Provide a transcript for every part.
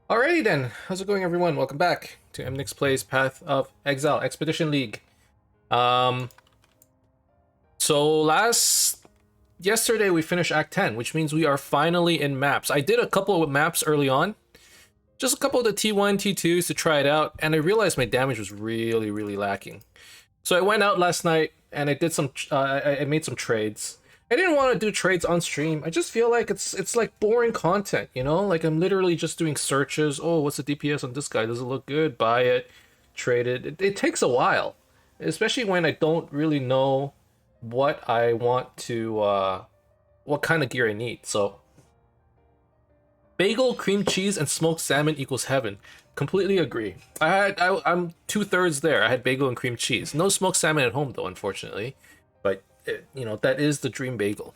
Alrighty then, how's it going everyone? Welcome back to Emnix Plays Path of Exile Expedition League. Um, yesterday we finished Act 10, which means we are finally in maps. I did a couple of maps early on, just a couple of the T1, T2s to try it out, and I realized my damage was really lacking. So I went out last night and I did some, I made some trades. I didn't want to do trades on stream. I just feel like it's like boring content, you know? Like I'm literally just doing searches. Oh, what's the DPS on this guy? Does it look good? Buy it, trade it. It takes a while, especially when I don't really know what I want to, what kind of gear I need. So bagel, cream cheese, and smoked salmon equals heaven. Completely agree. I'm 2/3 there. I had bagel and cream cheese. No smoked salmon at home though, unfortunately. But you know, that is the dream bagel.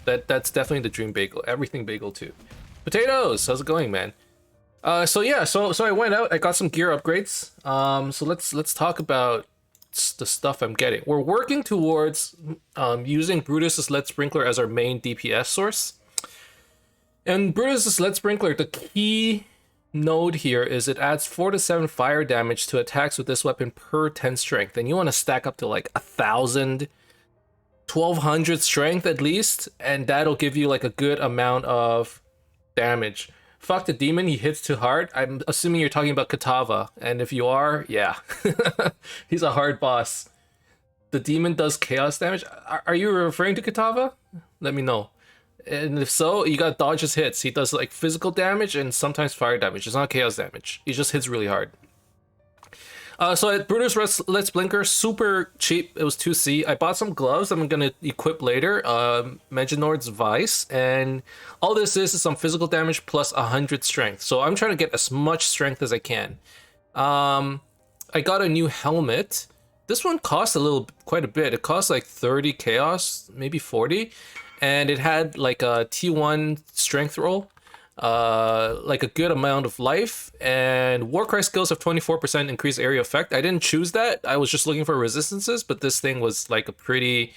That's definitely the dream bagel. Everything bagel too. Potatoes, how's it going, man? So I went out. I got some gear upgrades. So let's talk about the stuff I'm getting. We're working towards using Brutus's Lead Sprinkler as our main DPS source. And Brutus's Lead Sprinkler, the key node here is it adds 4 to 7 fire damage to attacks with this weapon per 10 strength. And you want to stack up to like 1,000, 1,200 strength at least, and that'll give you like a good amount of damage. Fuck the demon, he hits too hard. I'm assuming you're talking about Katava, and if you are, yeah. He's a hard boss. The demon does chaos damage. Are you referring to Katava? Let me know. And if so, you gotta dodge his hits. He does like physical damage and sometimes fire damage. It's not chaos damage. He just hits really hard. So at Brutus Let's Blinker, super cheap. It was 2C. I bought some gloves I'm gonna equip later. Meginord's Vice, and all this is some physical damage plus 100 strength. So I'm trying to get as much strength as I can. I got a new helmet. This one cost quite a bit. It cost like 30 chaos, maybe 40. And it had like a T1 strength roll, like a good amount of life, and Warcry skills of 24% increased area effect. I didn't choose that. I was just looking for resistances, but this thing was like a pretty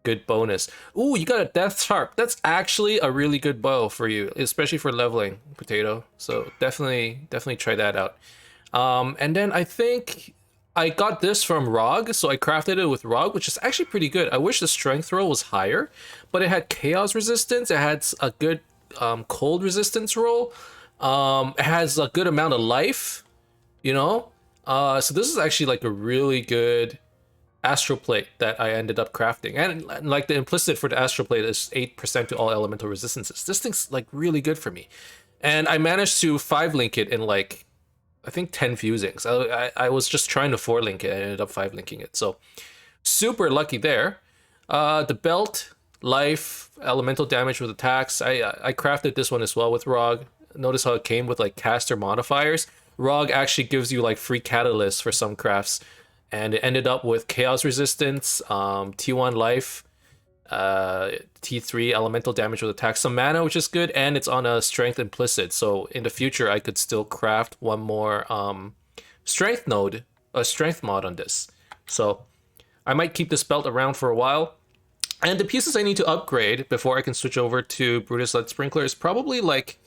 good bonus. Ooh, you got a Death Harp. That's actually a really good bow for you, especially for leveling, Potato. So definitely try that out. And then I think I got this from Rog, so I crafted it with Rog, which is actually pretty good. I wish the strength roll was higher, but it had chaos resistance. It had a good cold resistance roll. It has a good amount of life, you know? So this is actually like a really good astral plate that I ended up crafting. And like the implicit for the astral plate is 8% to all elemental resistances. This thing's like really good for me. And I managed to 5-link it in like, I think 10 fusings. I was just trying to 4-link it and I ended up 5-linking it. So super lucky there. The belt, life, elemental damage with attacks. I crafted this one as well with Rog. Notice how it came with like caster modifiers. Rog actually gives you like free catalysts for some crafts. And it ended up with chaos resistance, T1 life, T3 elemental damage with attack, some mana, which is good, and it's on a strength implicit, so in the future I could still craft one more strength node, a strength mod on this. So I might keep this belt around for a while. And the pieces I need to upgrade before I can switch over to Brutus Lead Sprinkler is probably like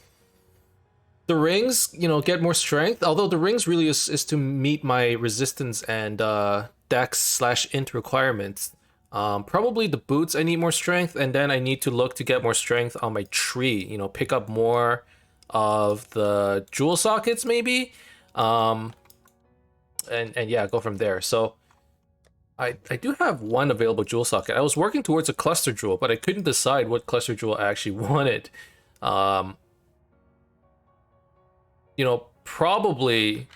the rings, you know, get more strength, although the rings really is to meet my resistance and dex/int requirements. Probably the boots I need more strength, and then I need to look to get more strength on my tree, you know, pick up more of the jewel sockets maybe, and yeah, go from there. So I do have one available jewel socket. I was working towards a cluster jewel, but I couldn't decide what cluster jewel I actually wanted. You know, probably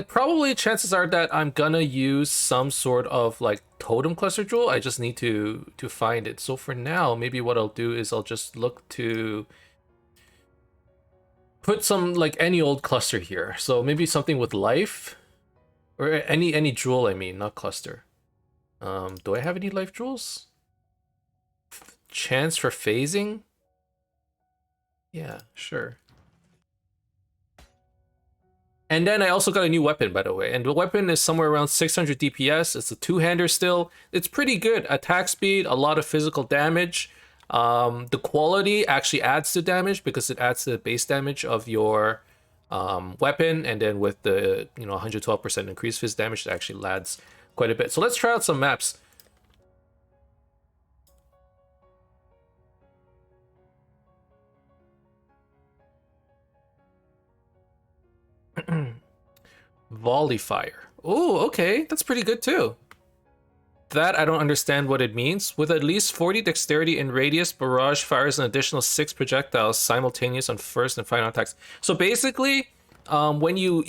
probably chances are that I'm gonna use some sort of like totem cluster jewel. I just need to find it. So for now, maybe what I'll do is I'll just look to put some like any old cluster here. So maybe something with life, or any jewel, I mean, not cluster. Do I have any life jewels? Chance for phasing? Yeah, sure. And then I also got a new weapon, by the way. And the weapon is somewhere around 600 DPS. It's a two-hander still. It's pretty good. Attack speed, a lot of physical damage. The quality actually adds to damage because it adds to the base damage of your weapon, and then with the 112% increased fizz damage, it actually adds quite a bit. So let's try out some maps. Volley fire. Oh, okay, that's pretty good too. That I don't understand what it means. With at least 40 dexterity in radius, barrage fires an additional 6 projectiles simultaneous on first and final attacks. So basically, when you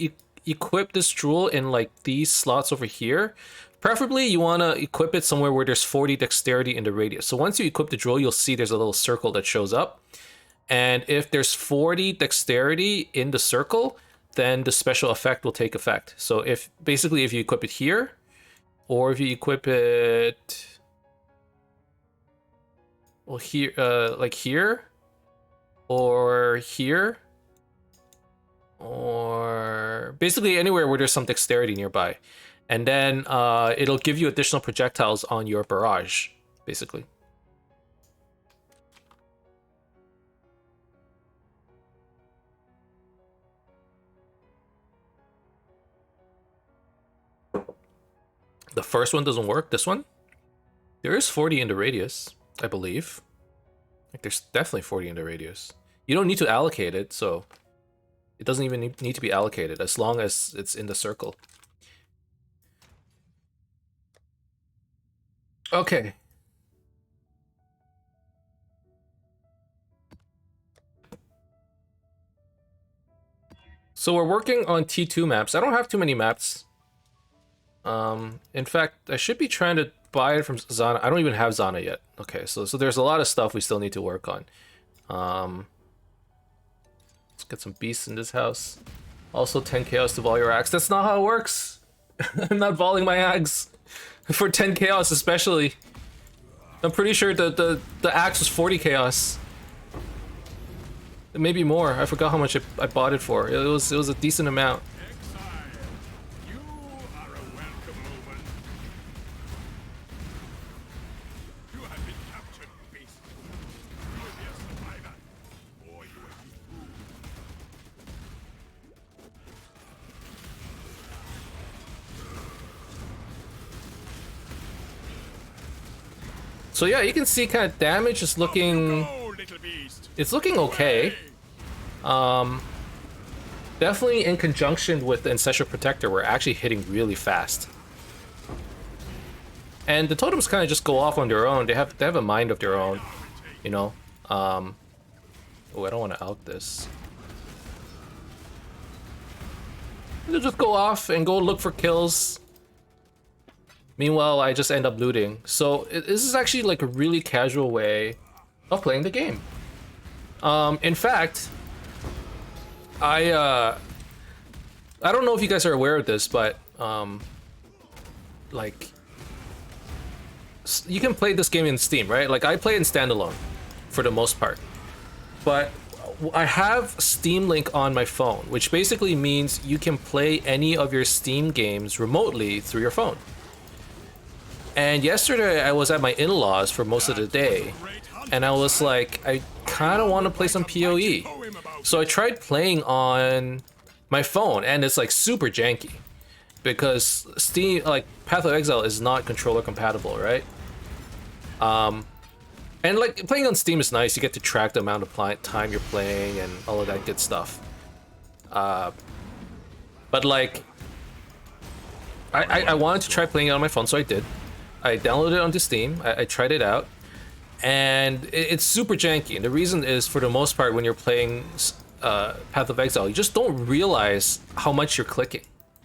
equip this jewel in like these slots over here, preferably you want to equip it somewhere where there's 40 dexterity in the radius. So once you equip the jewel, you'll see there's a little circle that shows up. And if there's 40 dexterity in the circle, then the special effect will take effect. So if you equip it here, or if you equip it, well, here, like here, or here, or basically anywhere where there's some dexterity nearby, and then it'll give you additional projectiles on your barrage, basically. The first one doesn't work. This one? There is 40 in the radius, I believe. Like, there's definitely 40 in the radius. You don't need to allocate it, so it doesn't even need to be allocated as long as it's in the circle. Okay. So we're working on T2 maps. I don't have too many maps. In fact, I should be trying to buy it from Zana. I don't even have Zana yet. Okay, so there's a lot of stuff we still need to work on. Let's get some beasts in this house. Also 10 chaos to volley your axe. That's not how it works. I'm not volleying my axe for 10 chaos, especially. I'm pretty sure the axe was 40 chaos. Maybe more. I forgot how much I bought it for. It was a decent amount. So yeah, you can see kind of damage is looking... It's looking okay. Definitely in conjunction with the Ancestral Protector, we're actually hitting really fast. And the totems kind of just go off on their own. They have a mind of their own, you know. Oh, I don't want to out this. They'll just go off and go look for kills. Meanwhile, I just end up looting. So this is actually like a really casual way of playing the game. In fact, I don't know if you guys are aware of this, but like, you can play this game in Steam, right? Like, I play in standalone for the most part, but I have Steam Link on my phone, which basically means you can play any of your Steam games remotely through your phone. And yesterday I was at my in-laws for most of the day, and I was like, I kind of want to play some PoE. So I tried playing on my phone, and it's like super janky because Steam, like, Path of Exile is not controller compatible, right? And like, playing on Steam is nice. You get to track the amount of time you're playing and all of that good stuff. But like, I wanted to try playing it on my phone, so I did. I downloaded it onto Steam, I tried it out, and it's super janky. And the reason is, for the most part, when you're playing Path of Exile, you just don't realize how much you're clicking,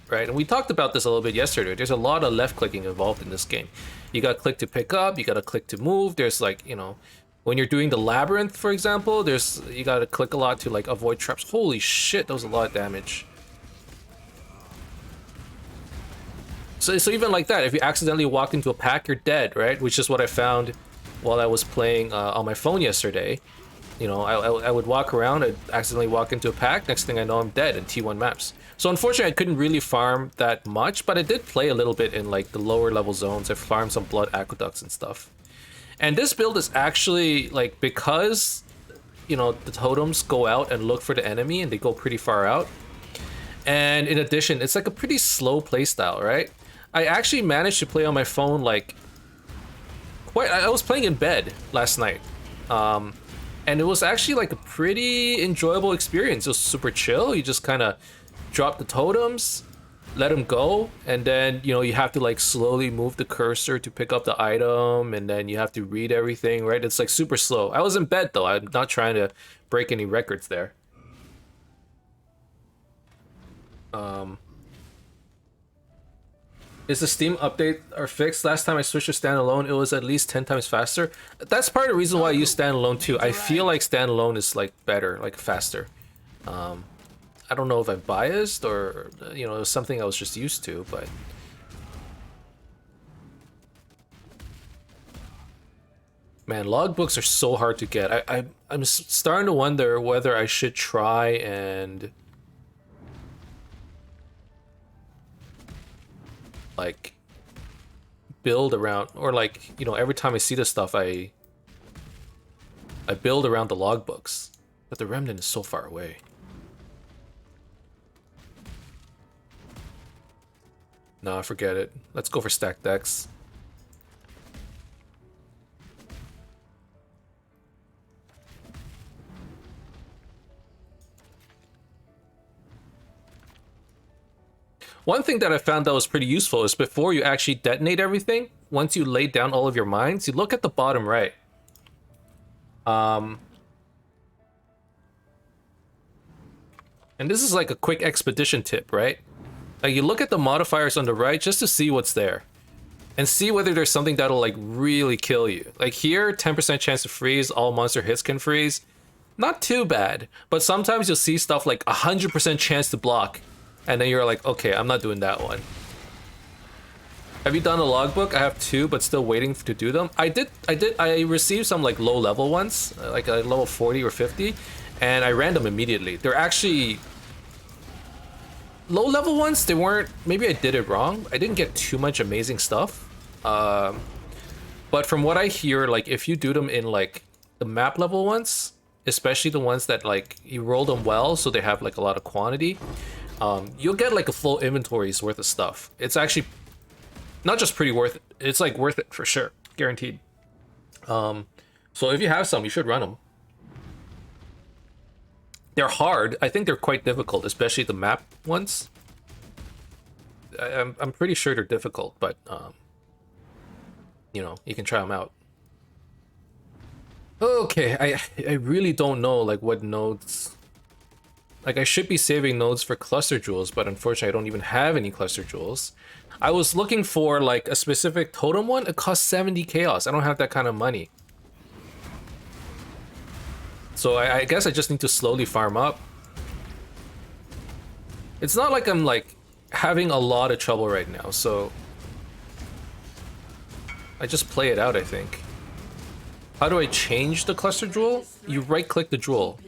right? And we talked about this a little bit yesterday. There's a lot of left clicking involved in this game. You gotta click to pick up, you gotta click to move. There's like, you know, when you're doing the labyrinth, for example, you gotta click a lot to like avoid traps. Holy shit, that was a lot of damage. So even like that, if you accidentally walk into a pack, you're dead, right? Which is what I found while I was playing on my phone yesterday. You know, I would walk around, I'd accidentally walk into a pack, next thing I know I'm dead in T1 maps. So unfortunately I couldn't really farm that much, but I did play a little bit in like the lower level zones. I farmed some blood aqueducts and stuff. And this build is actually like, because you know the totems go out and look for the enemy and they go pretty far out, and in addition it's like a pretty slow playstyle, right? I actually managed to play on my phone like I was playing in bed last night, and it was actually like a pretty enjoyable experience. It was super chill. You just kind of drop the totems, let them go, and then you know you have to like slowly move the cursor to pick up the item, and then you have to read everything, right? It's like super slow. I was in bed though. I'm not trying to break any records there. Is the Steam update are fixed? Last time I switched to standalone, it was at least 10 times faster. That's part of the reason why I use standalone too. I feel like standalone is like better, like faster. I don't know if I'm biased or, you know, it was something I was just used to, but... Man, logbooks are so hard to get. I'm starting to wonder whether I should try and... like build around, or like, you know, every time I see this stuff I build around the logbooks, but the remnant is so far away. Nah, forget it. Let's go for stacked decks. One thing that I found that was pretty useful is before you actually detonate everything, once you lay down all of your mines, you look at the bottom right. And this is like a quick expedition tip, right? Like you look at the modifiers on the right just to see what's there. And see whether there's something that'll like really kill you. Like here, 10% chance to freeze, all monster hits can freeze. Not too bad, but sometimes you'll see stuff like 100% chance to block. And then you're like, okay, I'm not doing that one. Have you done a logbook? I have 2, but still waiting to do them. I received some like low level ones, like a level 40 or 50, and I ran them immediately. They're actually low level ones. They weren't, maybe I did it wrong. I didn't get too much amazing stuff. But from what I hear, like if you do them in like the map level ones, especially the ones that like you roll them well, so they have like a lot of quantity, you'll get like a full inventory's worth of stuff. It's actually not just pretty worth it, it's like worth it for sure, guaranteed. So if you have some, you should run them. They're hard. I think they're quite difficult, especially the map ones. I'm pretty sure they're difficult, but you know, you can try them out. Okay, I really don't know like what nodes. Like, I should be saving nodes for cluster jewels, but unfortunately I don't even have any cluster jewels. I was looking for, like, a specific totem one. It costs 70 chaos. I don't have that kind of money. So I guess I just need to slowly farm up. It's not like I'm, like, having a lot of trouble right now, so... I just play it out, I think. How do I change the cluster jewel? You right-click the jewel.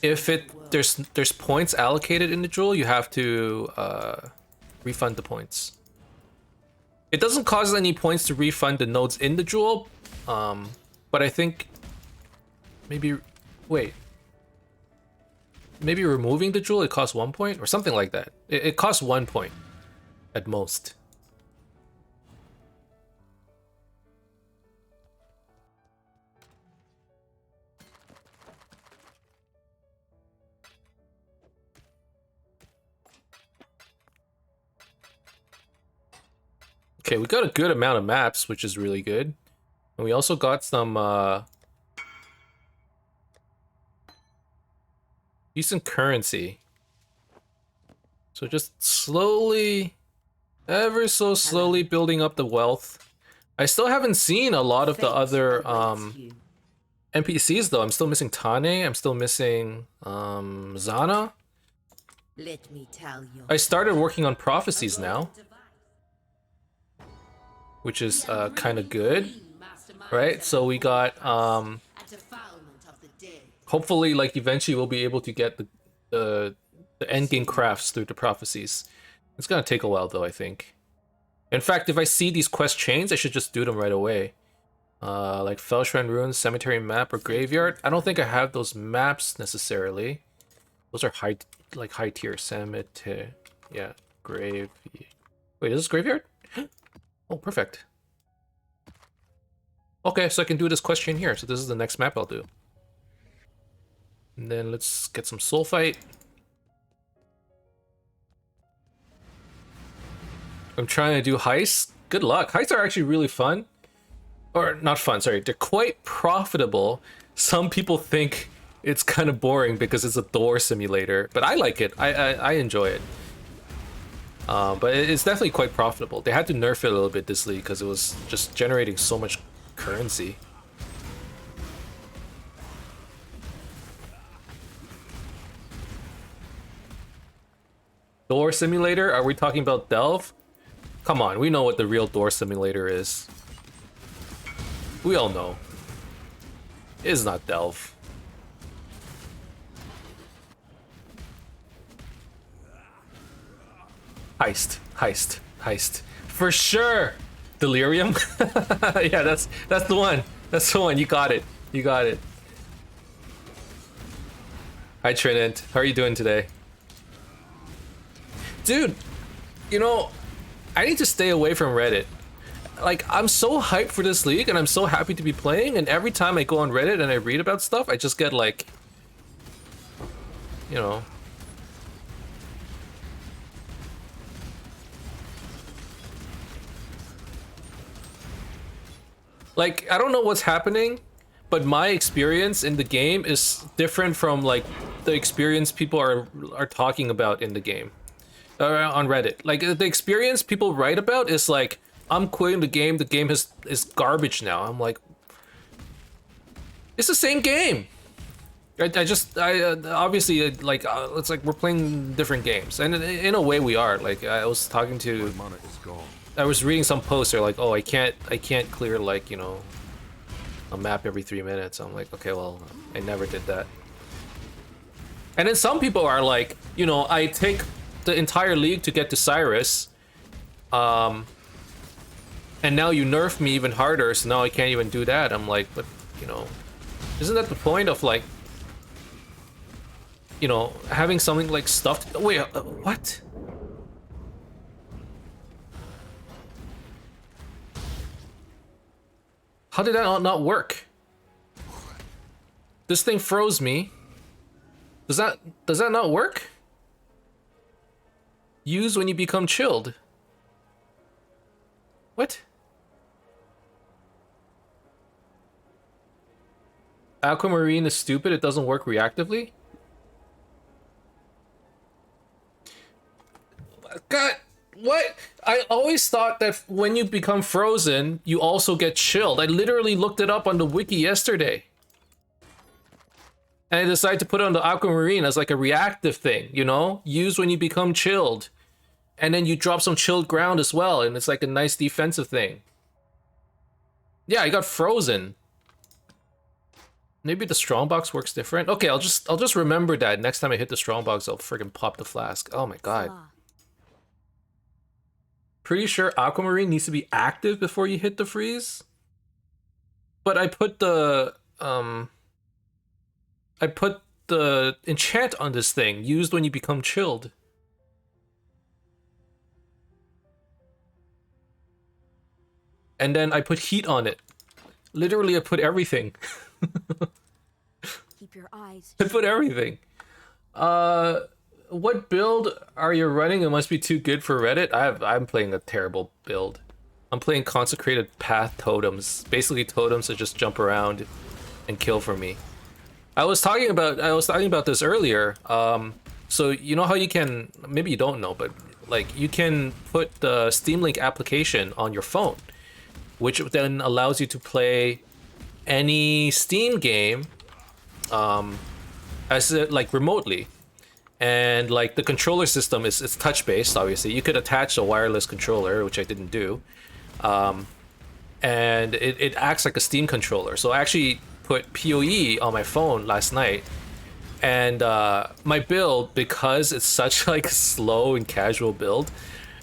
If there's points allocated in the jewel, you have to refund the points. It doesn't cost any points to refund the nodes in the jewel, but I think maybe maybe removing the jewel it costs 1 point or something like that. It costs 1 point at most. Okay, we got a good amount of maps, which is really good. And we also got some decent currency. So just slowly, ever so slowly building up the wealth. I still haven't seen a lot of the other NPCs though. I'm still missing Tane, I'm still missing Zana. Let me tell you. I started working on prophecies now, which is kind of good, right? So we got hopefully like eventually we'll be able to get the end game crafts through the prophecies. It's gonna take a while though, I think. In fact, if I see these quest chains, I should just do them right away. Like Fellshrine Ruins, Cemetery Map, or Graveyard. I don't think I have those maps necessarily. Those are high tier cemetery. Yeah, grave. Wait, is this Graveyard? Oh, perfect. Okay, so I can do this quest chain here. So this is the next map I'll do. And then let's get some soul fight. I'm trying to do heists. Good luck. Heists are actually really fun. Or not fun, sorry. They're quite profitable. Some people think it's kind of boring because it's a door simulator, but I like it. I enjoy it. But it's definitely quite profitable. They had to nerf it a little bit this league because it was just generating so much currency. Door simulator? Are we talking about Delve? Come on, we know what the real door simulator is. We all know. It is not Delve. Heist, heist, heist. For sure! Delirium? Yeah, that's the one. That's the one. You got it. You got it. Hi Trinent. How are you doing today? Dude, you know, I need to stay away from Reddit. Like, I'm so hyped for this league and I'm so happy to be playing, and every time I go on Reddit and I read about stuff, I just get like, you know, like, I don't know what's happening, but my experience in the game is different from like the experience people are talking about in the game. On Reddit. Like, the experience people write about is like, I'm quitting the game is garbage now. I'm like, it's the same game. I obviously, like, it's like we're playing different games, and in a way we are. Like, I was talking to, I was reading some posts. They're like, oh, I can't clear, like, you know, a map every 3 minutes. I'm like, okay, well, I never did that. And then some people are like, you know, I take the entire league to get to Cyrus, and now you nerf me even harder, so now I can't even do that. I'm like, but, you know, isn't that the point of, like, you know, having something like stuffed? Wait, what? How did that not work? This thing froze me. Does that not work? Use when you become chilled. What? Aquamarine is stupid, it doesn't work reactively? God, what? I always thought that when you become frozen, you also get chilled. I literally looked it up on the wiki yesterday. And I decided to put it on the Aquamarine as like a reactive thing, you know? Use when you become chilled. And then you drop some chilled ground as well, and it's like a nice defensive thing. Yeah, I got frozen. Maybe the strongbox works different. Okay, I'll just remember that next time I hit the strongbox, I'll friggin' pop the flask. Oh my god. Pretty sure Aquamarine needs to be active before you hit the freeze. But I put the enchant on this thing, used when you become chilled. And then I put heat on it. Literally, I put everything. Keep your eyes. I put everything. What build are you running? It must be too good for Reddit. I'm playing a terrible build. I'm playing Consecrated Path Totems. Basically, totems that just jump around and kill for me. I was talking about this earlier. So you know how you can, maybe you don't know, but like you can put the Steam Link application on your phone, which then allows you to play any Steam game like remotely. And like the controller system is touch based. Obviously you could attach a wireless controller, which I didn't do, and it acts like a Steam controller. So I actually put PoE on my phone last night, and my build, because it's such like slow and casual build,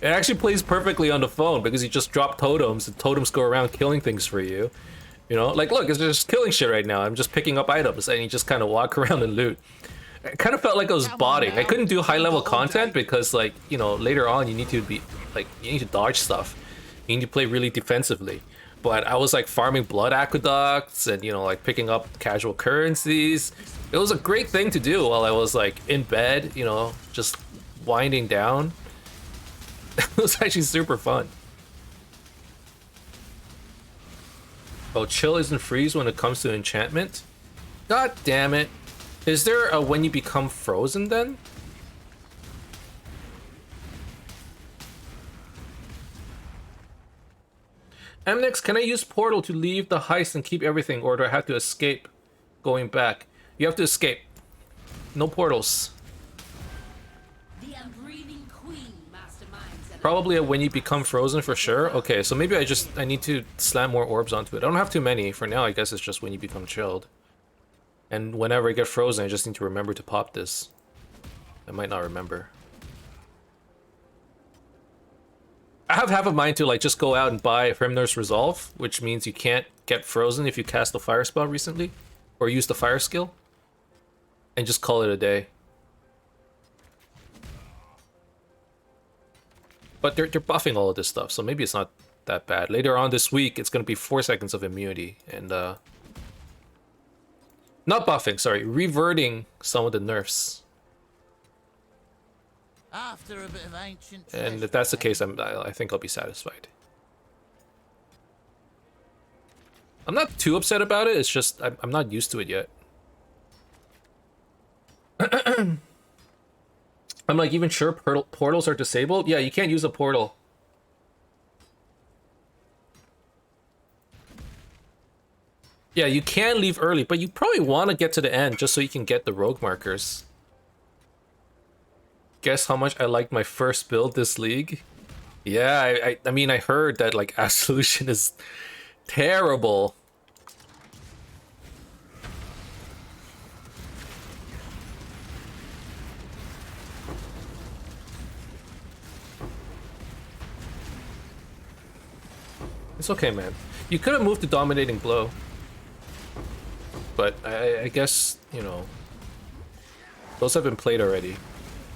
It actually plays perfectly on the phone because you just drop totems and totems go around killing things for you. You know, like look, it's just killing shit right now. I'm just picking up items and you just kind of walk around and loot. It kind of felt like I was botting. I couldn't do high level content because like, you know, later on you need to be like, you need to dodge stuff. You need to play really defensively. But I was like farming blood aqueducts and, you know, like picking up casual currencies. It was a great thing to do while I was like in bed, you know, just winding down. It was actually super fun. Oh, chill isn't freeze when it comes to enchantment? God damn it. Is there a when you become frozen then? Emnix, can I use portal to leave the heist and keep everything, or do I have to escape going back? You have to escape. No portals. The unbreathing queen masterminds. Probably a when you become frozen for sure. Okay, so maybe I need to slam more orbs onto it. I don't have too many. For now, I guess it's just when you become chilled. And whenever I get frozen, I just need to remember to pop this. I might not remember. I have half a mind to like just go out and buy Hrimnir's Resolve, which means you can't get frozen if you cast the fire spell recently, or use the fire skill, and just call it a day. But they're buffing all of this stuff, so maybe it's not that bad. Later on this week, it's gonna be 4 seconds of immunity, and not buffing, sorry, reverting some of the nerfs. After a bit of ancient And if that's the case, I think I'll be satisfied. I'm not too upset about it. It's just I'm not used to it yet. I'm like even sure portals are disabled. Yeah, you can't use a portal. Yeah, you can leave early, but you probably want to get to the end just so you can get the rogue markers. Guess how much I liked my first build this league? Yeah, I mean, I heard that, like, Absolution is terrible. It's okay, man. You could have moved to Dominating Blow. But I guess, you know, those have been played already.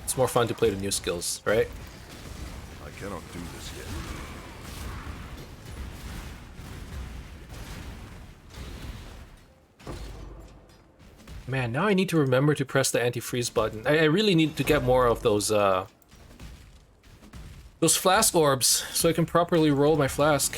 It's more fun to play the new skills, right? I cannot do this yet. Man, now I need to remember to press the anti-freeze button. I really need to get more of those flask orbs so I can properly roll my flask.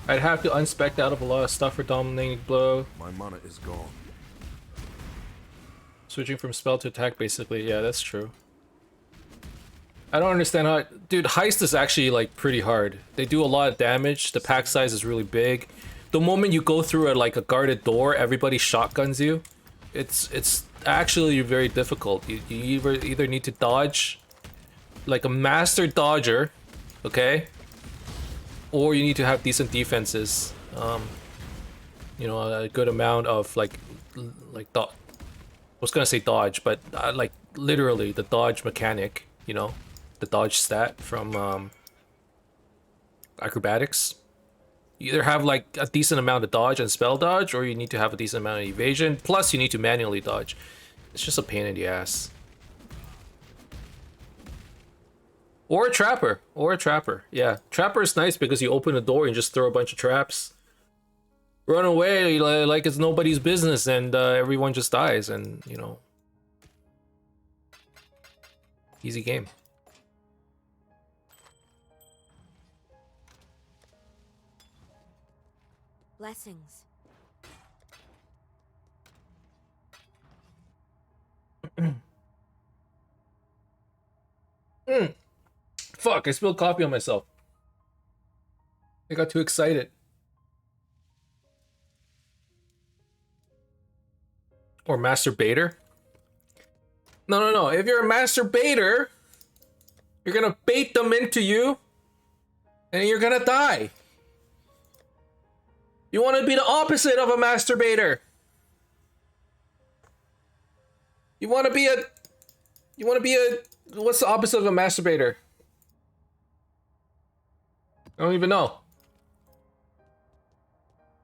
I'd have to unspec out of a lot of stuff for Dominating Blow. My mana is gone. Switching from spell to attack, basically. Yeah, that's true. I don't understand how... Dude, Heist is actually, like, pretty hard. They do a lot of damage. The pack size is really big. The moment you go through a guarded door, everybody shotguns you. It's actually very difficult. You either need to dodge like a master dodger, okay? Or you need to have decent defenses. You know, a good amount of I was gonna say dodge, but like literally the dodge mechanic. You know, the dodge stat from acrobatics. You either have like a decent amount of dodge and spell dodge, or you need to have a decent amount of evasion. Plus, you need to manually dodge. It's just a pain in the ass. Or a trapper. Or a trapper. Yeah. Trapper is nice because you open the door and just throw a bunch of traps. Run away like it's nobody's business and everyone just dies and, you know. Easy game. Blessings. Fuck, I spilled coffee on myself. I got too excited. Or masturbator? No. If you're a masturbator, you're gonna bait them into you And you're gonna die. You want to be the opposite of a masturbator. You want to be a... What's the opposite of a masturbator? I don't even know.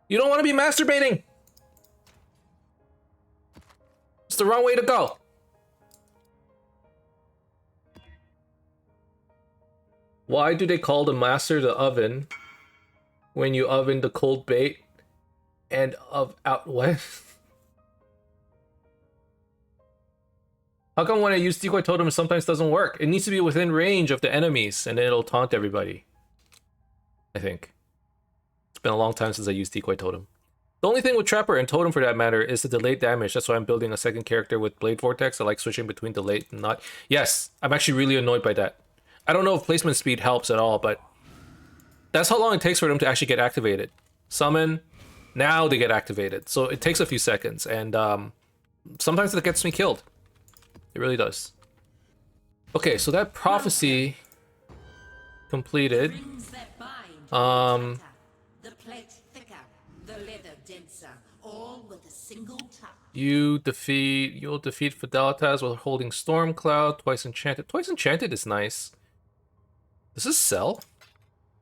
You don't want to be masturbating. It's the wrong way to go. Why do they call the master the oven when you oven the cold bait and of out what? How come when I use decoy totem it sometimes doesn't work? It needs to be within range of the enemies and then it'll taunt everybody. I think. It's been a long time since I used decoy totem. The only thing with Trapper and Totem for that matter is the delayed damage. That's why I'm building a second character with Blade Vortex. I like switching between delayed and not. Yes, I'm actually really annoyed by that. I don't know if placement speed helps at all, but that's how long it takes for them to actually get activated. Summon, now they get activated. So it takes a few seconds, and sometimes it gets me killed. It really does. Okay, so that prophecy completed. The plate thicker, the leather denser, all with a single touch. You'll defeat Fidelitas while holding Stormcloud, twice enchanted. Twice enchanted is nice. Does this sell?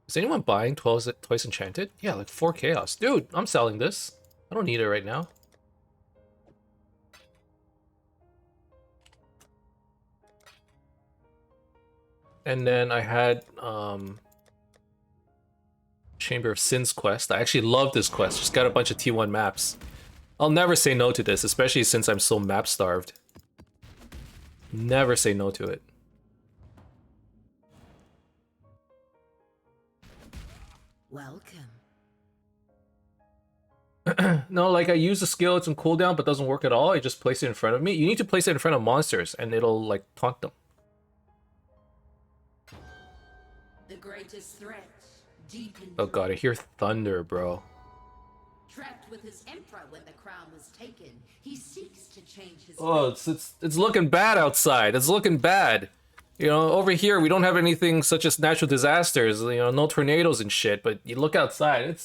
Is anyone buying twice enchanted? Yeah, like 4 chaos. Dude, I'm selling this. I don't need it right now. And then I had Chamber of Sins quest. I actually love this quest. Just got a bunch of T1 maps. I'll never say no to this, especially since I'm so map starved. Never say no to it. Welcome. No, like I use the skill, it's on cooldown, but doesn't work at all. I just place it in front of me. You need to place it in front of monsters, and it'll like taunt them. The greatest threat, deep in Oh god, I hear thunder, bro. trapped with his emperor when the crown was taken, he seeks to change his Oh, it's looking bad outside. It's looking bad. You know, over here we don't have anything such as natural disasters. You know, no tornadoes and shit. But you look outside,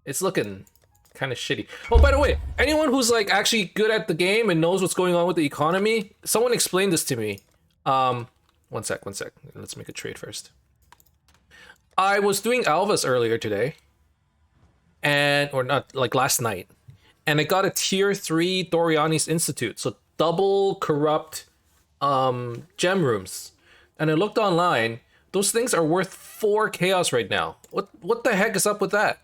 it's looking kind of shitty. Oh, by the way, anyone who's like actually good at the game and knows what's going on with the economy, someone explain this to me. One sec. Let's make a trade first. I was doing Alvas earlier today, or not, like last night, and I got a tier 3 Doriani's Institute, so double corrupt gem rooms. And I looked online, those things are worth 4 chaos right now. What the heck is up with that?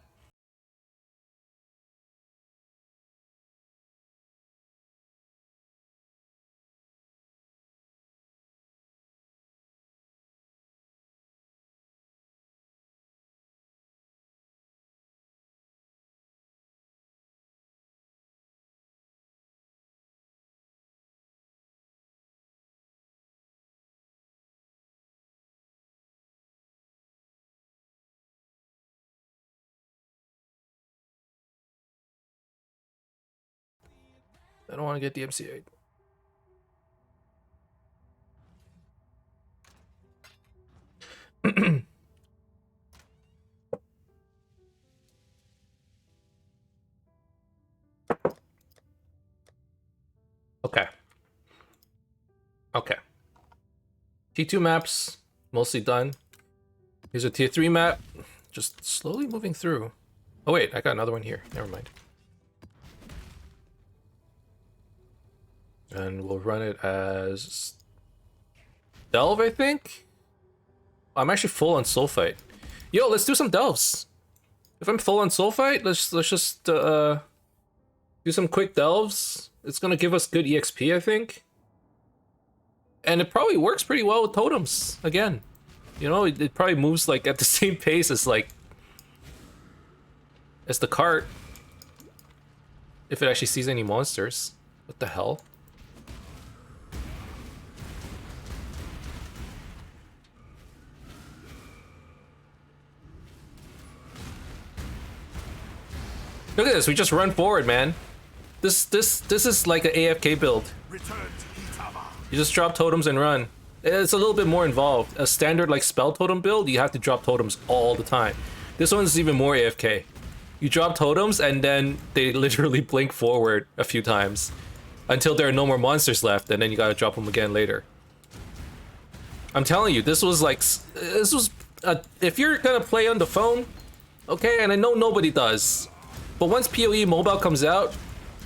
I don't want to get DMCA'd. Okay. T2 maps, mostly done. Here's a tier 3 map, just slowly moving through. Oh wait, I got another one here, never mind. And we'll run it as Delve, I think? I'm actually full on Soul Fight. Yo, let's do some Delves. If I'm full on Soul Fight, let's just do some quick Delves. It's gonna give us good EXP, I think. And it probably works pretty well with totems, again. You know, it probably moves like at the same pace as like as the cart. If it actually sees any monsters. What the hell? Look at this, we just run forward, man. This is like an AFK build. You just drop totems and run. It's a little bit more involved. A standard like spell totem build, you have to drop totems all the time. This one's even more AFK. You drop totems and then they literally blink forward a few times until there are no more monsters left, and then you gotta drop them again later. I'm telling you, this was like, if you're gonna play on the phone, okay, and I know nobody does, but once PoE Mobile comes out,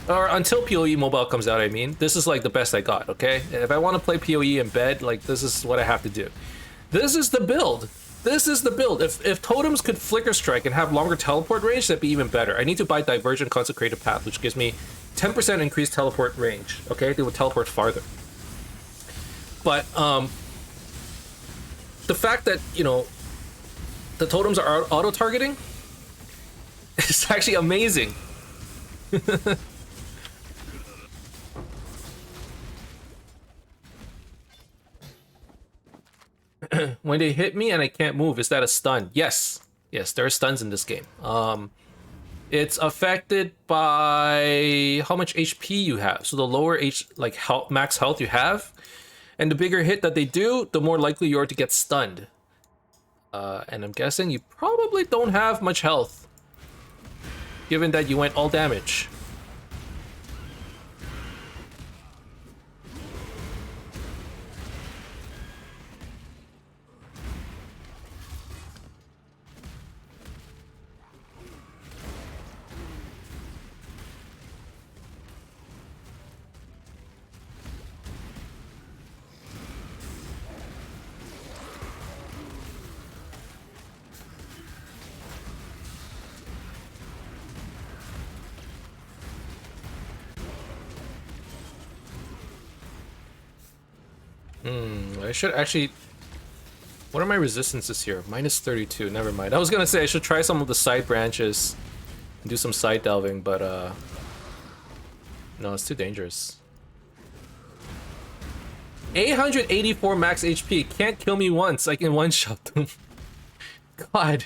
or until PoE Mobile comes out, I mean, this is like the best I got, okay? If I want to play PoE in bed, like, this is what I have to do. This is the build. This is the build. If totems could flicker strike and have longer teleport range, that'd be even better. I need to buy Divergent Consecrated Path, which gives me 10% increased teleport range, okay? They would teleport farther. But, the fact that, you know, the totems are auto-targeting is actually amazing. When they hit me and I can't move, is that a stun? Yes. Yes, there are stuns in this game. It's affected by how much HP you have. So the lower max health you have, and the bigger hit that they do, the more likely you are to get stunned. And I'm guessing you probably don't have much health, given that you went all damage. I should actually... What are my resistances here? Minus 32, never mind. I was gonna say I should try some of the side branches and do some side delving, but no, it's too dangerous. 884 max HP, can't kill me once, I can one-shot them. God,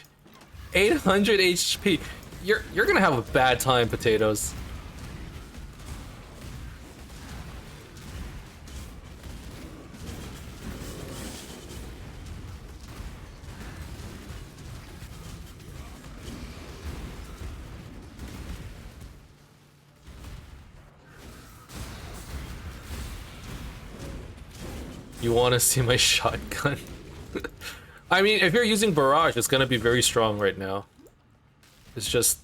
800 HP. You're gonna have a bad time, Potatoes. You want to see my shotgun? I mean, if you're using Barrage, it's gonna be very strong right now. It's just...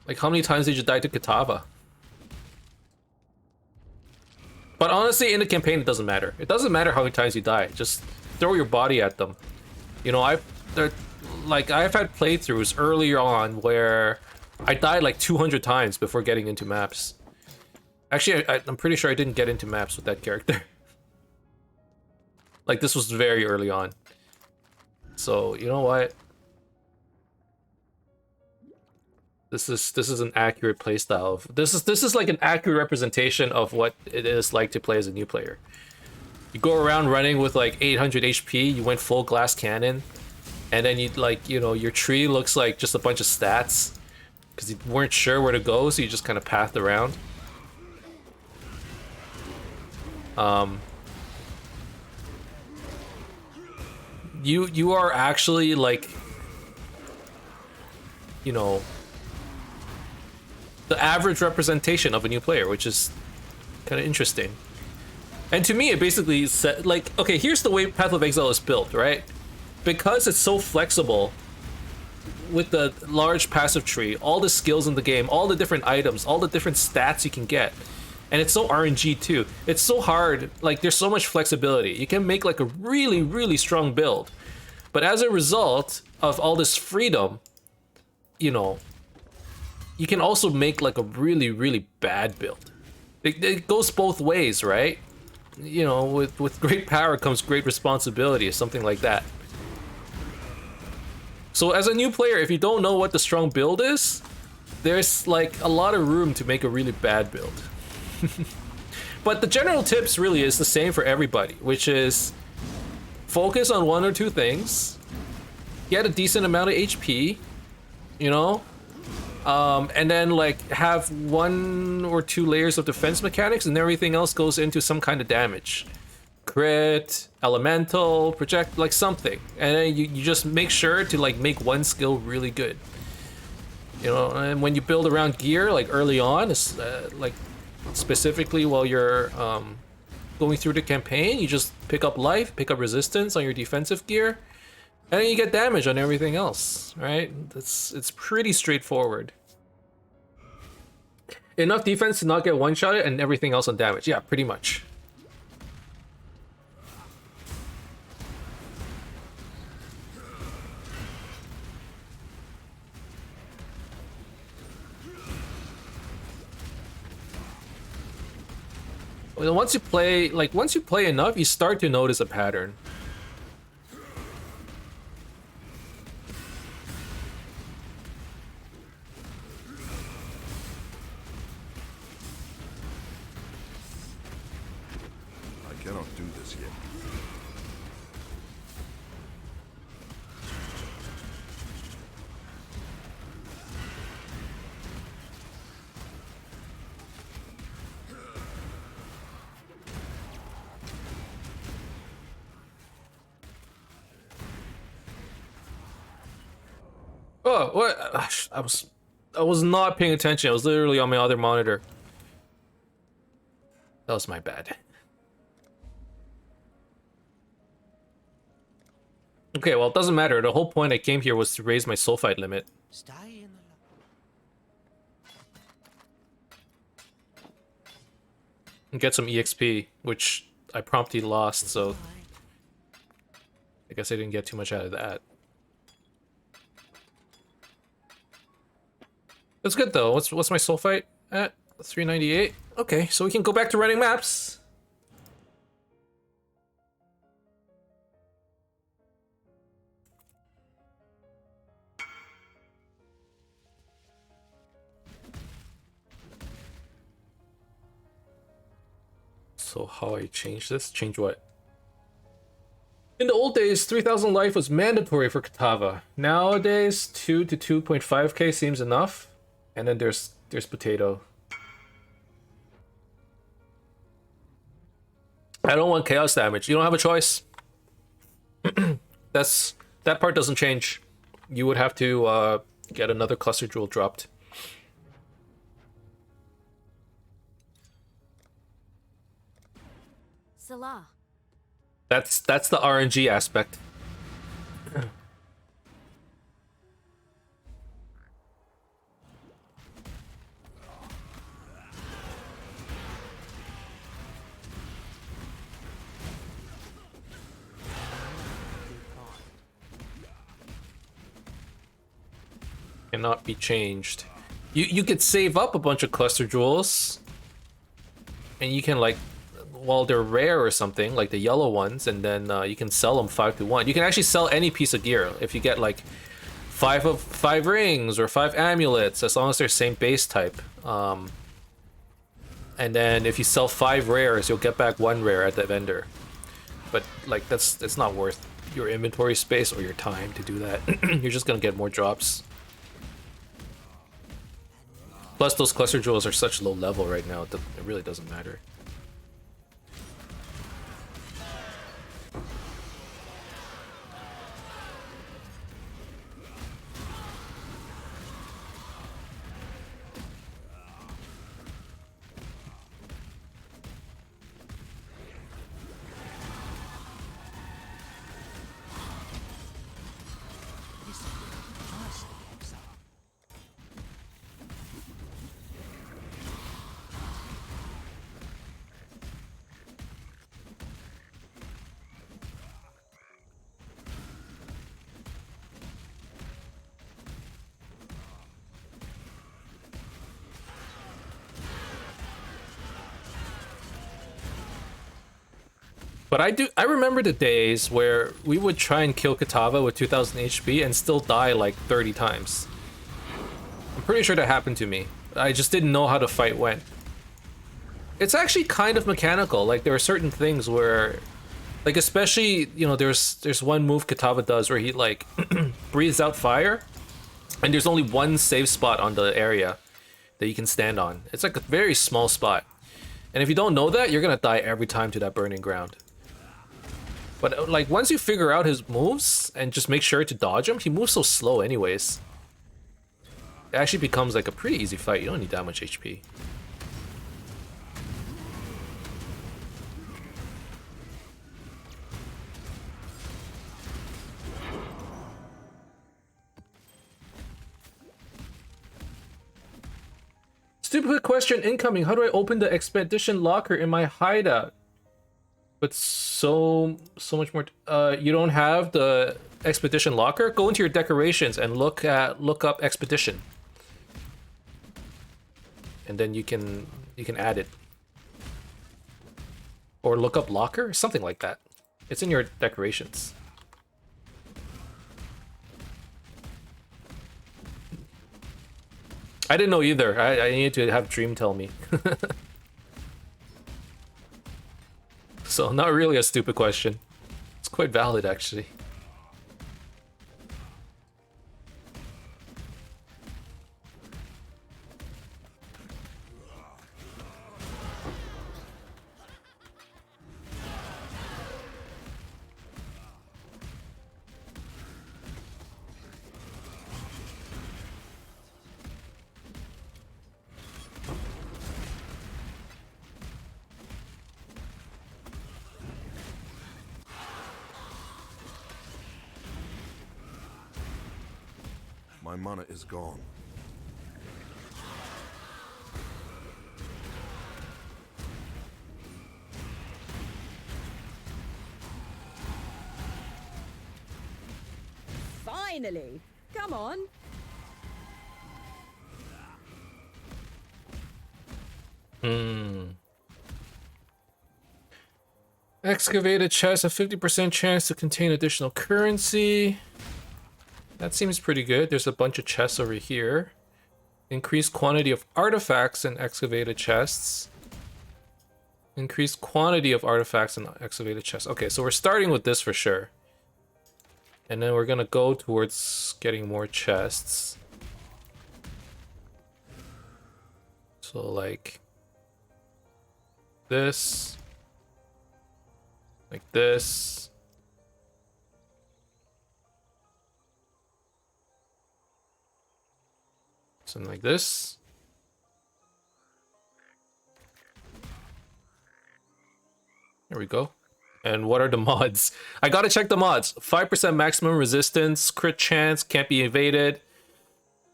Like, how many times did you die to Kitava? But honestly, in the campaign, it doesn't matter. It doesn't matter how many times you die. Just throw your body at them. You know, I've had playthroughs earlier on where I died like 200 times before getting into maps. Actually, I'm pretty sure I didn't get into maps with that character. Like, this was very early on. So, you know what? This is an accurate playstyle. This is like an accurate representation of what it is like to play as a new player. You go around running with like 800 HP, you went full glass cannon, and then you like, you know, your tree looks like just a bunch of stats because you weren't sure where to go, so you just kind of pathed around. You are actually like, you know, the average representation of a new player, which is kind of interesting. And to me, it basically said, like, okay, here's the way Path of Exile is built, right? Because it's so flexible with the large passive tree, all the skills in the game, all the different items, all the different stats you can get. And it's so RNG too. It's so hard, like there's so much flexibility. You can make like a really, really strong build. But as a result of all this freedom, you know, you can also make like a really, really bad build. It goes both ways, right? You know, with great power comes great responsibility or something like that. So as a new player, if you don't know what the strong build is, there's like a lot of room to make a really bad build. But the general tips really is the same for everybody, which is focus on one or two things, get a decent amount of HP, you know, and then like have 1 or 2 layers of defense mechanics, and everything else goes into some kind of damage. crit, elemental, project, like something. And then you just make sure to like make one skill really good. You know, and when you build around gear, like early on, it's like specifically while you're going through the campaign, you just pick up life, pick up resistance on your defensive gear, and then you get damage on everything else, right? It's pretty straightforward. Enough defense to not get one-shotted and everything else on damage. Yeah, pretty much. Well, once you play enough, you start to notice a pattern. I cannot do this yet. Oh, what? I was not paying attention. I was literally on my other monitor. That was my bad. Okay, well, it doesn't matter. The whole point I came here was to raise my sulfide limit. Stay in the And get some EXP, which I promptly lost, so I guess I didn't get too much out of that. That's good though. What's my sulfite at? 398. Okay, so we can go back to running maps. So how I change this? Change what? In the old days, 3,000 life was mandatory for Katava. Nowadays, 2 to 2.5k seems enough. And then there's potato. I don't want chaos damage. You don't have a choice. That part doesn't change. You would have to get another cluster jewel dropped. Salah. That's the RNG aspect. Cannot be changed. You could save up a bunch of cluster jewels, and you can like, while they're rare or something, like the yellow ones, and then you can sell them 5 to 1. You can actually sell any piece of gear if you get like 5 rings or 5 amulets, as long as they're same base type. And then if you sell 5 rares, you'll get back 1 rare at the vendor. But like it's not worth your inventory space or your time to do that. You're just gonna get more drops. Plus, those cluster jewels are such low level right now, it really doesn't matter. But I remember the days where we would try and kill Katava with 2000 HP and still die like 30 times. I'm pretty sure that happened to me. I just didn't know how the fight went. It's actually kind of mechanical. Like there are certain things where, like especially, you know, there's one move Katava does where he like breathes out fire, and there's only one save spot on the area that you can stand on. It's like a very small spot. And if you don't know that, you're gonna die every time to that burning ground. But like once you figure out his moves and just make sure to dodge him, he moves so slow anyways. It actually becomes like a pretty easy fight. You don't need that much HP. Stupid question incoming. How do I open the expedition locker in my hideout? But so much more. You don't have the expedition locker? Go into your decorations and look up expedition, and then you can add it, or look up locker, something like that. It's in your decorations. I didn't know either. I need to have Dream tell me. So not really a stupid question. It's quite valid actually. My mana is gone. Finally! Come on! Excavated chest, a 50% chance to contain additional currency. That seems pretty good. There's a bunch of chests over here. Increased quantity of artifacts in excavated chests. Increased quantity of artifacts in excavated chests. Okay, so we're starting with this for sure. And then we're gonna go towards getting more chests. So like this. Like this. Something like this. There we go. And what are the mods? I gotta check the mods. 5% maximum resistance, crit chance, can't be evaded.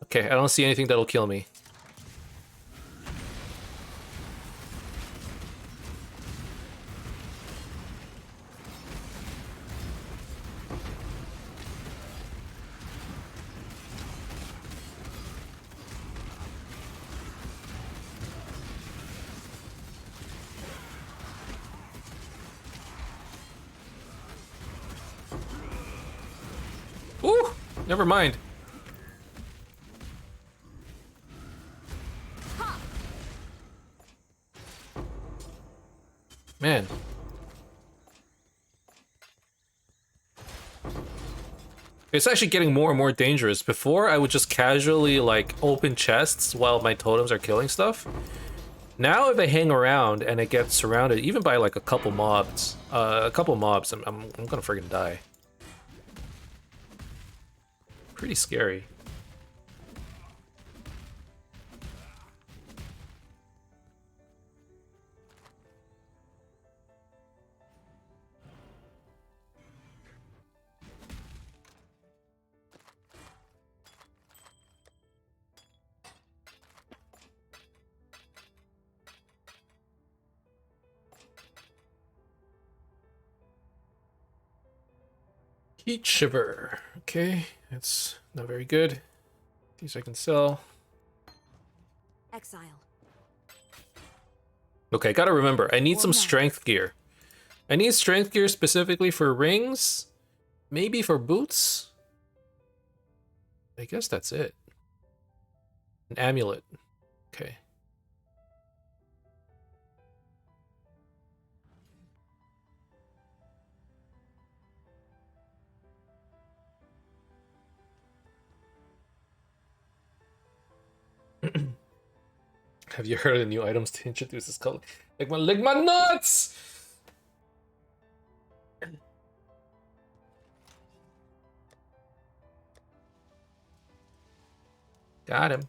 Okay, I don't see anything that'll kill me. Ooh, never mind. Man. It's actually getting more and more dangerous. Before, I would just casually, like, open chests while my totems are killing stuff. Now, if I hang around and it gets surrounded, even by, like, a couple mobs, I'm gonna friggin' die. Pretty scary. Heat Shiver. Okay, that's not very good. These I can sell. Exile. Okay, gotta remember, I need some strength gear. I need strength gear specifically for rings, maybe for boots. I guess that's it. An amulet. Okay. Have you heard of the new items to introduce this color? Like my nuts! Got him.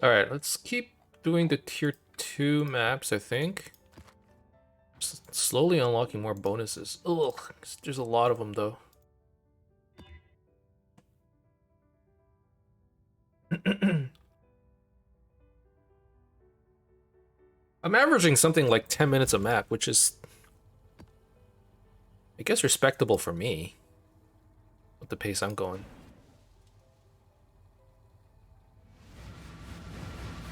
Alright, let's keep doing the tier 2 maps, I think. Slowly unlocking more bonuses. Ugh, there's a lot of them though. I'm averaging something like 10 minutes a map, which is, I guess, respectable for me with the pace I'm going.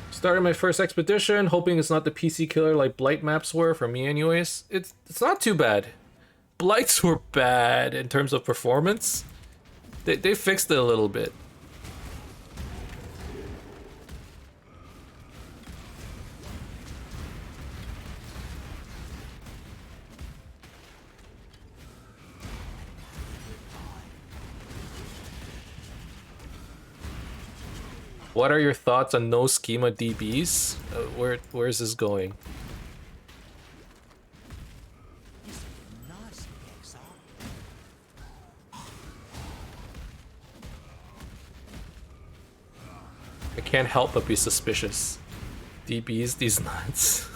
Starting my first expedition, hoping it's not the PC killer like Blight maps were for me anyways. It's not too bad. Blights were bad in terms of performance. They fixed it a little bit. What are your thoughts on no schema DBs? Where is this going? Nice, Exile. I can't help but be suspicious. DBs, these nuts.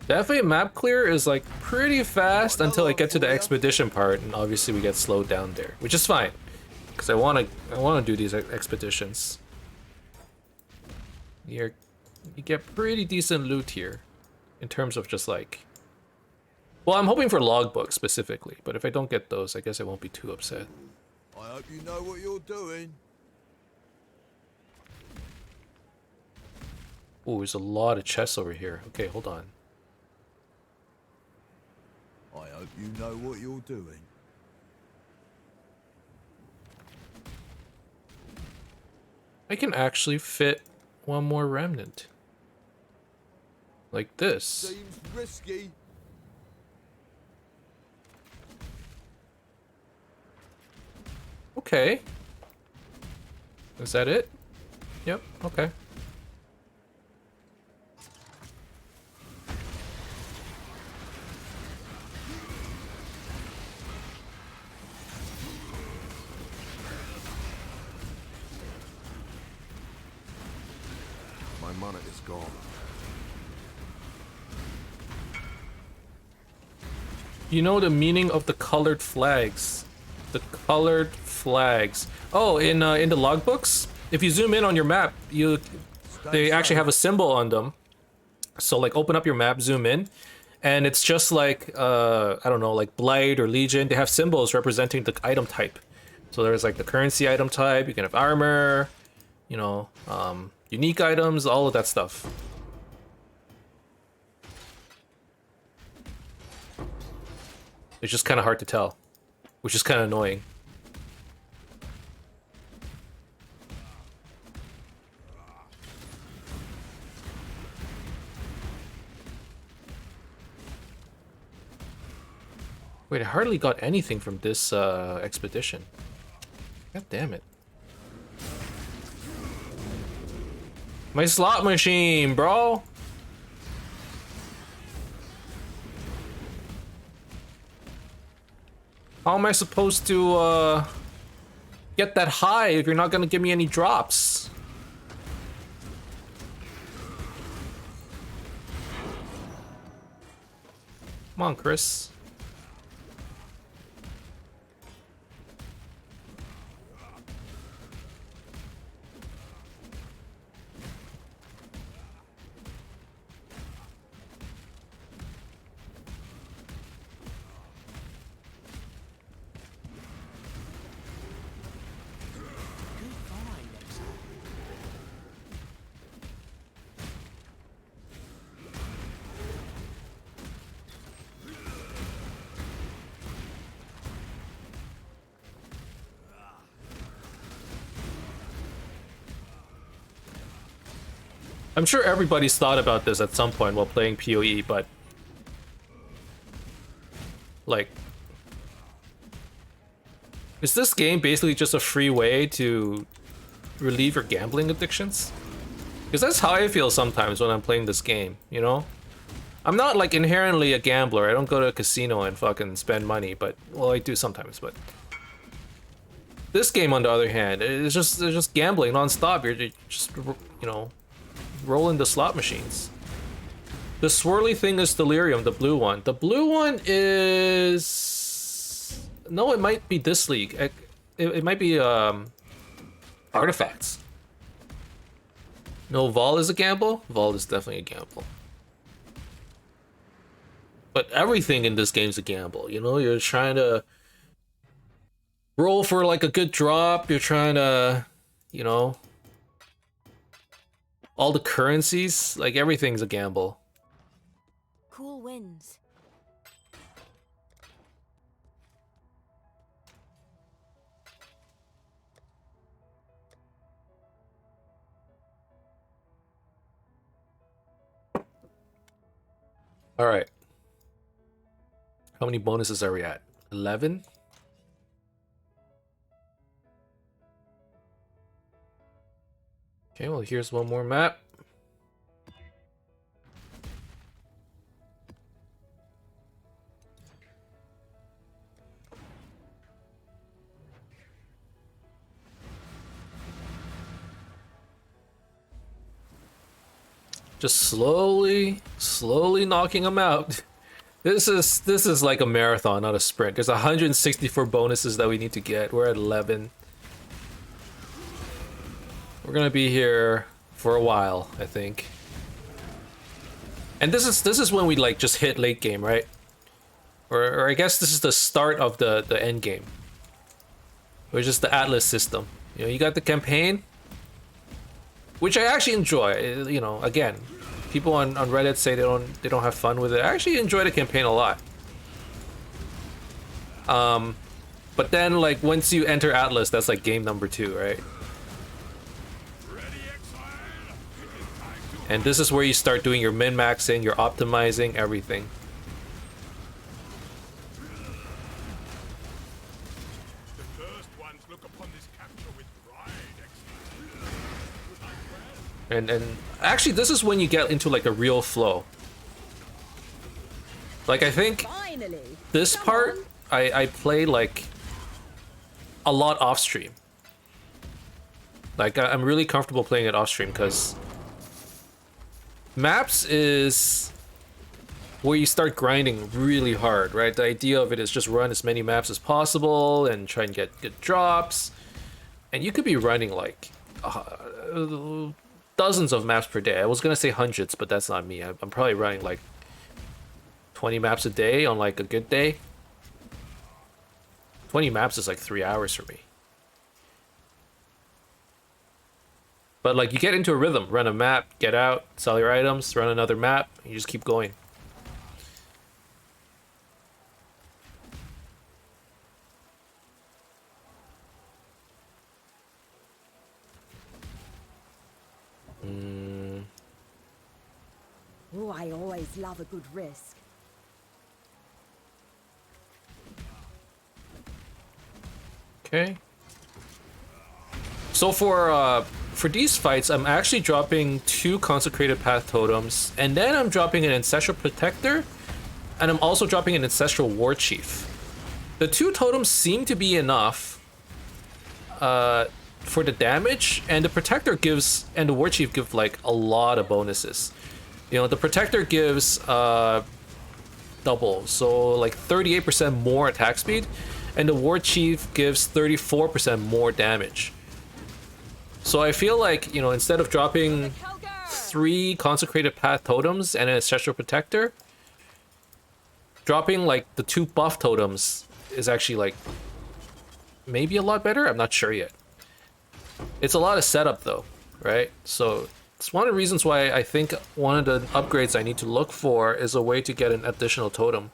Definitely map clear is like pretty fast until I get to the expedition part, and obviously we get slowed down there, which is fine, because I wanna do these expeditions. You get pretty decent loot here, in terms of just like, well, I'm hoping for logbooks specifically, but if I don't get those, I guess I won't be too upset. I hope you know what you're doing. Ooh, there's a lot of chests over here. Okay, hold on. I hope you know what you're doing. I can actually fit one more remnant. Like this. Seems risky. Okay. Is that it? Yep, okay. My mana is gone. You know the meaning of the colored flags. The colored flags. Oh, in the logbooks, if you zoom in on your map, they actually have a symbol on them. So like open up your map, zoom in, and it's just like I don't know, like Blight or Legion. They have symbols representing the item type. So there's like the currency item type. You can have armor, you know, unique items, all of that stuff. It's just kind of hard to tell, which is kind of annoying. Wait, I hardly got anything from this expedition. God damn it. My slot machine, bro! How am I supposed to get that high if you're not gonna give me any drops? Come on, Chris. I'm sure everybody's thought about this at some point while playing PoE, but like, is this game basically just a free way to relieve your gambling addictions? Because that's how I feel sometimes when I'm playing this game, you know? I'm not like inherently a gambler. I don't go to a casino and fucking spend money, but well, I do sometimes, but this game on the other hand, it's just gambling non-stop. You're just, you know, rolling the slot machines. The swirly thing is delirium, the blue one. The blue one is... No, it might be this league. It might be artifacts. No, Vol is a gamble? Vol is definitely a gamble. But everything in this game's a gamble, you know? You're trying to roll for like a good drop. You're trying to, you know... All the currencies, like everything's a gamble. Cool winds. All right. How many bonuses are we at? 11? Okay, well, here's one more map. Just slowly knocking them out. This is like a marathon, not a sprint. There's 164 bonuses that we need to get. We're at 11. We're gonna be here for a while, I think. And this is when we like just hit late game, right? Or I guess this is the start of the end game, which is the Atlas system. You know, you got the campaign, which I actually enjoy. You know, again, people on Reddit say they don't have fun with it. I actually enjoy the campaign a lot. But then like once you enter Atlas, that's like game number 2, right? And this is where you start doing your min-maxing, your optimizing, everything. The first ones look upon this capture with pride, Exile. And actually, this is when you get into like a real flow. Like I think Finally. this Come part on. I play like a lot off stream. Like I'm really comfortable playing it off stream because maps is where you start grinding really hard, right? The idea of it is just run as many maps as possible and try and get good drops. And you could be running like dozens of maps per day. I was gonna say hundreds, but that's not me. I'm probably running like 20 maps a day on like a good day. 20 maps is like 3 hours for me. But like you get into a rhythm, run a map, get out, sell your items, run another map, and you just keep going. Oh, I always love a good risk. Okay. So for these fights, I'm actually dropping 2 Consecrated Path Totems, and then I'm dropping an Ancestral Protector, and I'm also dropping an Ancestral War Chief. The 2 totems seem to be enough for the damage, and the Protector gives, and the War Chief give like a lot of bonuses. You know, the Protector gives double, so like 38% more attack speed, and the War Chief gives 34% more damage. So I feel like, you know, instead of dropping 3 Consecrated Path Totems and an Ancestral Protector, dropping like the 2 buff totems is actually like maybe a lot better. I'm not sure yet. It's a lot of setup though, right? So it's one of the reasons why I think one of the upgrades I need to look for is a way to get an additional totem.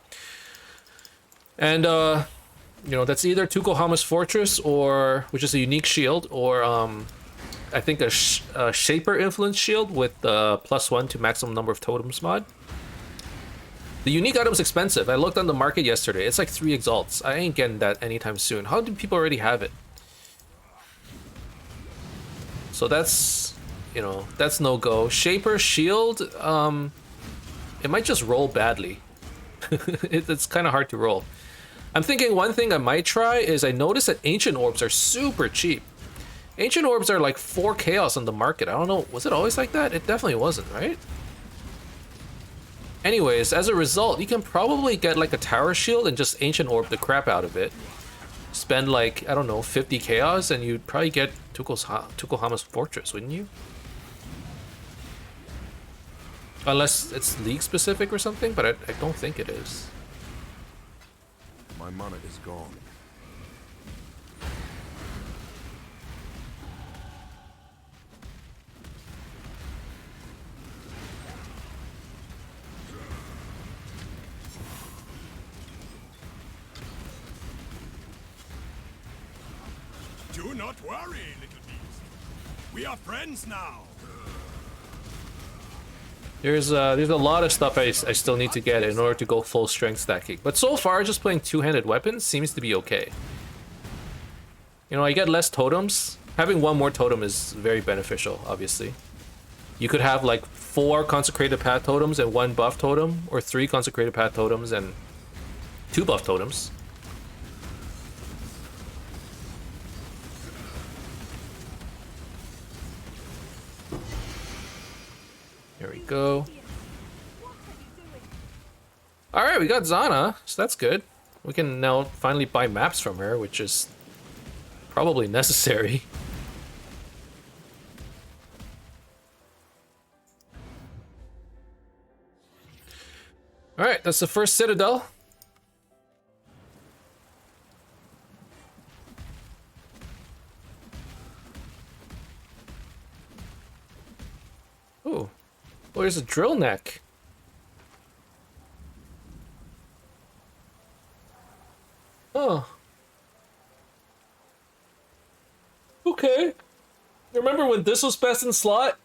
And you know, that's either Tukohama's Fortress, or which is a unique shield, or I think a Shaper Influence Shield with +1 to maximum number of totems mod. The unique item's expensive. I looked on the market yesterday. It's like 3 exalts. I ain't getting that anytime soon. How do people already have it? So that's, you know, that's no go. Shaper Shield, it might just roll badly. It's kind of hard to roll. I'm thinking one thing I might try is I noticed that Ancient Orbs are super cheap. Ancient Orbs are like 4 chaos on the market. I don't know, was it always like that? It definitely wasn't, right? Anyways, as a result, you can probably get like a Tower Shield and just Ancient Orb the crap out of it. Spend like, I don't know, 50 chaos and you'd probably get Tukohama's Fortress, wouldn't you? Unless it's league specific or something, but I don't think it is. My mana is gone. Do not worry, little beast. We are friends now. There's a lot of stuff I still need to get in order to go full strength stacking. But so far, just playing two-handed weapons seems to be okay. You know, I get less totems. Having one more totem is very beneficial, obviously. You could have like 4 consecrated path totems and 1 buff totem, or 3 consecrated path totems and 2 buff totems. There we go. Alright, we got Zana, so that's good. We can now finally buy maps from her, which is probably necessary. Alright, that's the first Citadel. Ooh. Oh, there's a drill neck. Oh. Okay. Remember when this was best in slot?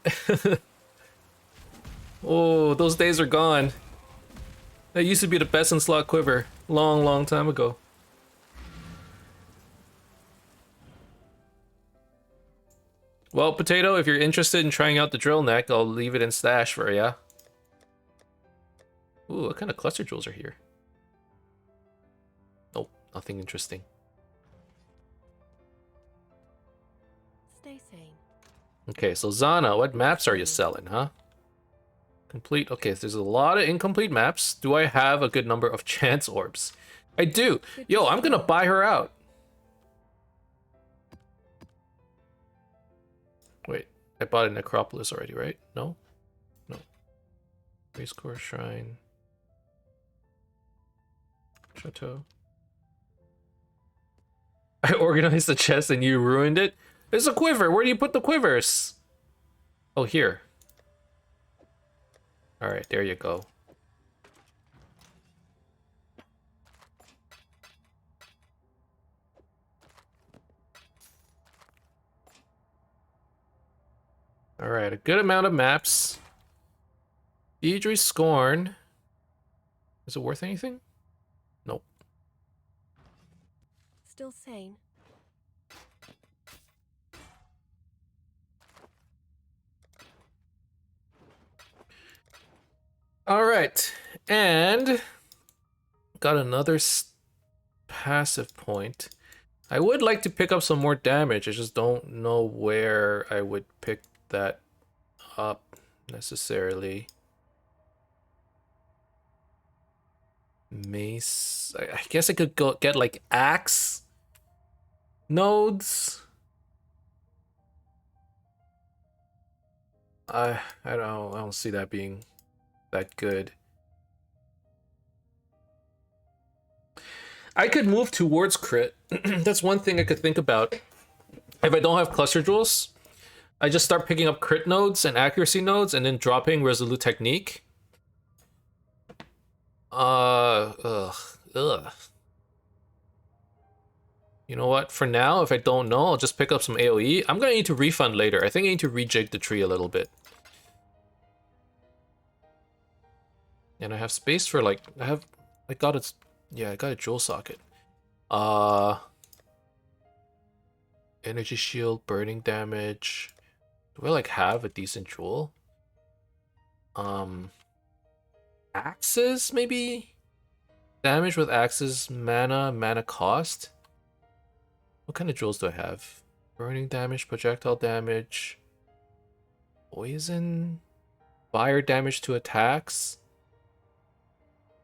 Oh, those days are gone. That used to be the best in slot quiver. Long, long time ago. Well, Potato, if you're interested in trying out the drill neck, I'll leave it in stash for ya. Ooh, what kind of cluster jewels are here? Nope, nothing interesting. Stay sane. Okay, so Zana, what maps are you selling, huh? Complete. Okay, so there's a lot of incomplete maps. Do I have a good number of chance orbs? I do. Yo, I'm gonna buy her out. Wait, I bought a Necropolis already, right? No? No. Race Course Shrine. Chateau. I organized the chest and you ruined it? There's a quiver. Where do you put the quivers? Oh, here. Alright, there you go. Alright, a good amount of maps. Idris Scorn. Is it worth anything? Nope. Still sane. Alright, and got another passive point. I would like to pick up some more damage. I just don't know where I would pick that up necessarily. Mace. I guess I could go get like axe nodes. I don't see that being that good. I could move towards crit. That's one thing I could think about. If I don't have cluster jewels, I just start picking up crit nodes and accuracy nodes and then dropping Resolute Technique. Ugh. You You know what? For now, if I don't know, I'll just pick up some AoE. I'm gonna need to refund later. I think I need to rejig the tree a little bit. And I have space for like I got a jewel socket. Energy shield, burning damage. Do I like have a decent jewel? Axes maybe? Damage with axes, mana cost. What kind of jewels do I have? Burning damage, projectile damage, poison, fire damage to attacks.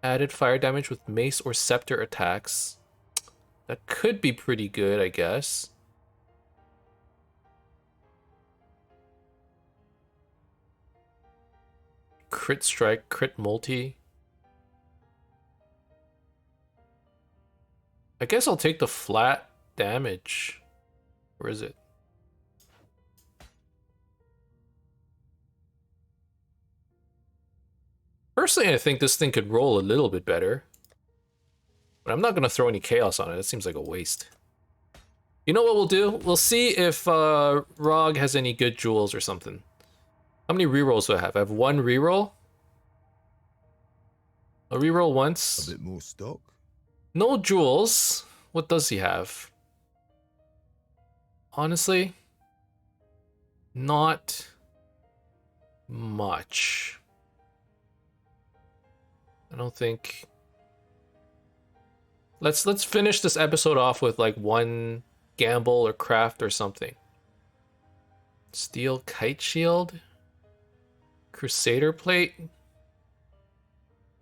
Added fire damage with mace or scepter attacks. That could be pretty good, I guess. Crit strike, crit multi. I guess I'll take the flat damage. Where is it? Personally, I think this thing could roll a little bit better. But I'm not going to throw any chaos on it. It seems like a waste. You know what we'll do? We'll see if Rog has any good jewels or something. How many rerolls do I have? I have one reroll. I'll reroll once. A bit more stock. No jewels. What does he have? Honestly, not much. I don't think. Let's finish this episode off with like one gamble or craft or something. Steel kite shield, crusader plate.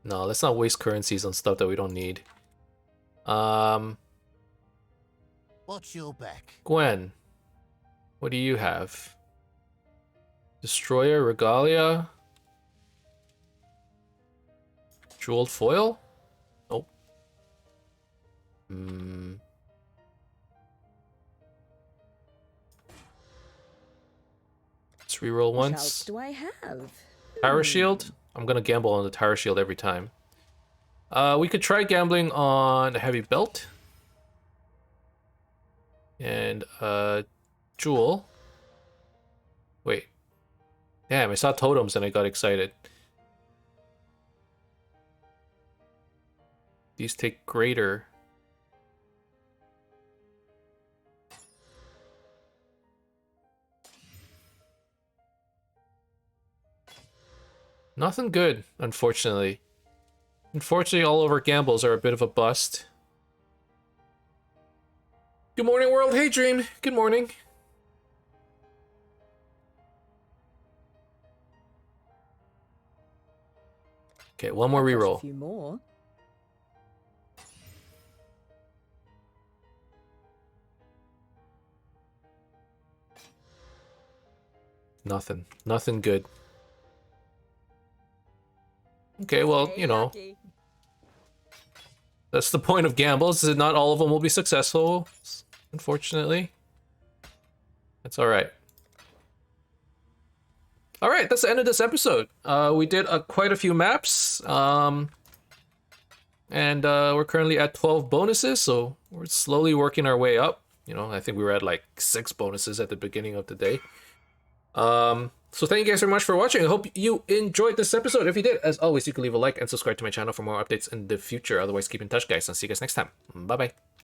No, let's not waste currencies on stuff that we don't need. Watch your back. Gwen, what do you have? Destroyer, regalia, jeweled foil. Nope. Let's reroll What once. else do I have? Tower shield. I'm gonna gamble on the tower shield every time. We could try gambling on a heavy belt. And jewel. Wait. Damn, I saw totems and I got excited. These take greater. Nothing good, unfortunately. Unfortunately, all of our gambles are a bit of a bust. Good morning, world. Hey, Dream. Good morning. Okay, one more Got a reroll. few more. Nothing. Nothing good. Okay, well, you know, that's the point of gambles, is that not all of them will be successful, unfortunately. That's alright. Alright, that's the end of this episode. We did quite a few maps, and we're currently at 12 bonuses, so we're slowly working our way up. You know, I think we were at like 6 bonuses at the beginning of the day. So thank you guys very much for watching. I hope you enjoyed this episode. If you did, as always, you can leave a like and subscribe to my channel for more updates in the future. Otherwise, keep in touch, guys. I'll see you guys next time. Bye-bye.